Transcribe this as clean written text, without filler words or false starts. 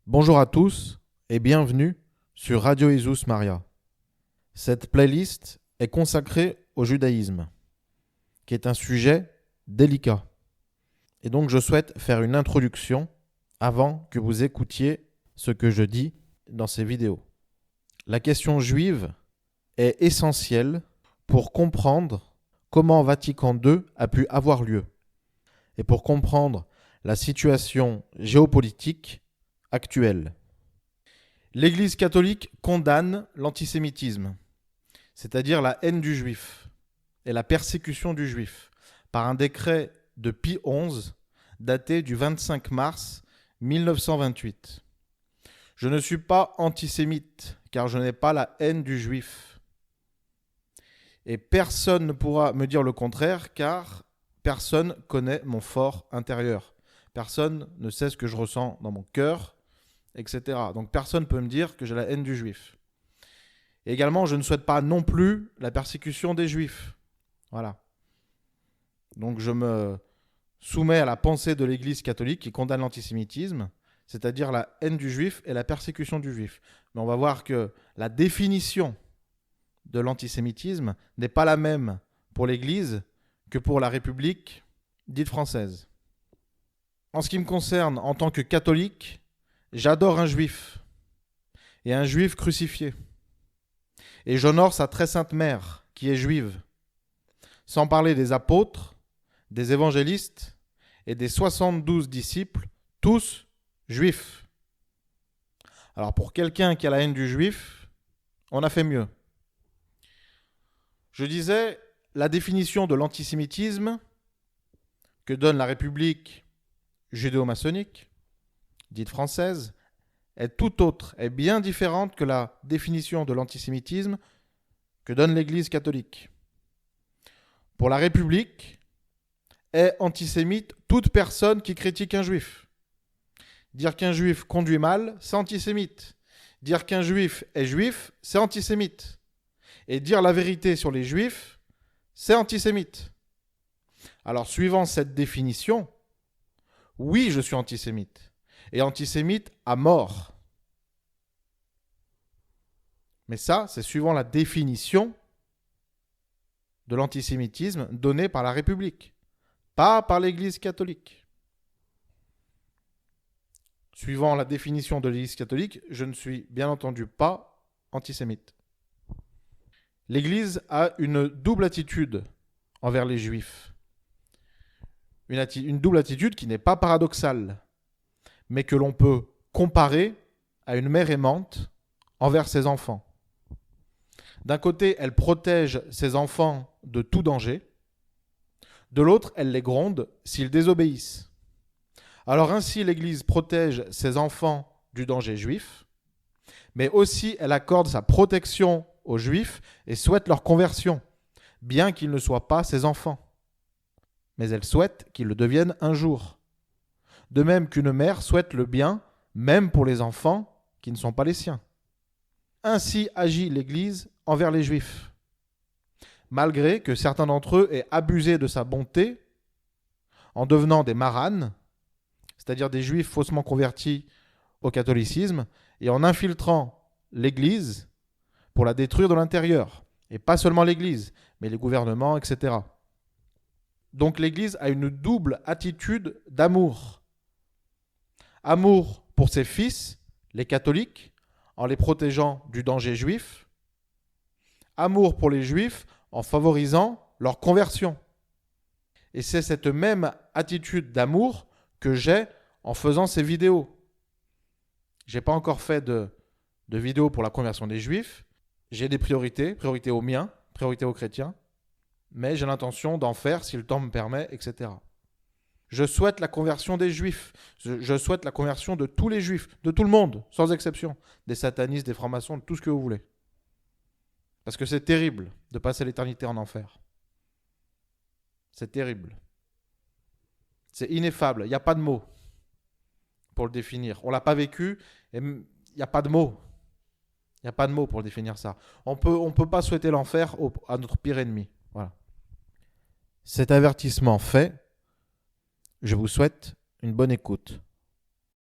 Bonjour à tous et bienvenue sur Radio Jesus Maria. Cette playlist est consacrée au judaïsme, qui est un sujet délicat. Et donc je souhaite faire une introduction avant que vous écoutiez ce que je dis dans ces vidéos. La question juive est essentielle pour comprendre comment Vatican II a pu avoir lieu et pour comprendre la situation géopolitique actuelle. L'Église catholique condamne l'antisémitisme, c'est-à-dire la haine du juif et la persécution du juif, par un décret de Pie XI daté du 25 mars 1928. Je ne suis pas antisémite, car je n'ai pas la haine du juif. Et personne ne pourra me dire le contraire, car personne connaît mon fort intérieur. Personne ne sait ce que je ressens dans mon cœur, etc. Donc personne ne peut me dire que j'ai la haine du juif. Et également, je ne souhaite pas non plus la persécution des juifs. Voilà. Donc je me soumets à la pensée de l'Église catholique qui condamne l'antisémitisme, c'est-à-dire la haine du juif et la persécution du juif. Mais on va voir que la définition de l'antisémitisme n'est pas la même pour l'Église que pour la République dite française. En ce qui me concerne, en tant que catholique, j'adore un juif et un juif crucifié. Et j'honore sa très sainte mère, qui est juive. Sans parler des apôtres, des évangélistes et des 72 disciples, tous juifs. Alors pour quelqu'un qui a la haine du juif, on a fait mieux. Je disais, la définition de l'antisémitisme que donne la République judéo-maçonnique, dite française, est tout autre, est bien différente que la définition de l'antisémitisme que donne l'Église catholique. Pour la République, est antisémite toute personne qui critique un juif. Dire qu'un juif conduit mal, c'est antisémite. Dire qu'un juif est juif, c'est antisémite. Et dire la vérité sur les juifs, c'est antisémite. Alors, suivant cette définition, oui, je suis antisémite. Et antisémite à mort. Mais ça, c'est suivant la définition de l'antisémitisme donnée par la République, pas par l'Église catholique. Suivant la définition de l'Église catholique, je ne suis bien entendu pas antisémite. L'Église a une double attitude envers les Juifs. Une double attitude qui n'est pas paradoxale, mais que l'on peut comparer à une mère aimante envers ses enfants. D'un côté, elle protège ses enfants de tout danger. De l'autre, elle les gronde s'ils désobéissent. Alors ainsi, l'Église protège ses enfants du danger juif, mais aussi elle accorde sa protection aux Juifs et souhaite leur conversion, bien qu'ils ne soient pas ses enfants. Mais elle souhaite qu'ils le deviennent un jour. De même qu'une mère souhaite le bien, même pour les enfants qui ne sont pas les siens. Ainsi agit l'Église envers les Juifs, malgré que certains d'entre eux aient abusé de sa bonté en devenant des maranes, c'est-à-dire des Juifs faussement convertis au catholicisme, et en infiltrant l'Église pour la détruire de l'intérieur. Et pas seulement l'Église, mais les gouvernements, etc. Donc l'Église a une double attitude d'amour. Amour pour ses fils, les catholiques, en les protégeant du danger juif. Amour pour les juifs en favorisant leur conversion. Et c'est cette même attitude d'amour que j'ai en faisant ces vidéos. Je n'ai pas encore fait de vidéo pour la conversion des juifs. J'ai des priorités, priorité aux miens, priorité aux chrétiens. Mais j'ai l'intention d'en faire si le temps me permet, etc. Je souhaite la conversion des juifs. Je souhaite la conversion de tous les juifs, de tout le monde, sans exception. Des satanistes, des francs-maçons, de tout ce que vous voulez. Parce que c'est terrible de passer l'éternité en enfer. C'est terrible. C'est ineffable. Il n'y a pas de mots pour le définir. On ne l'a pas vécu et il n'y a pas de mots. Il n'y a pas de mots pour définir ça. On peut pas souhaiter l'enfer à notre pire ennemi. Voilà. Cet avertissement fait, je vous souhaite une bonne écoute.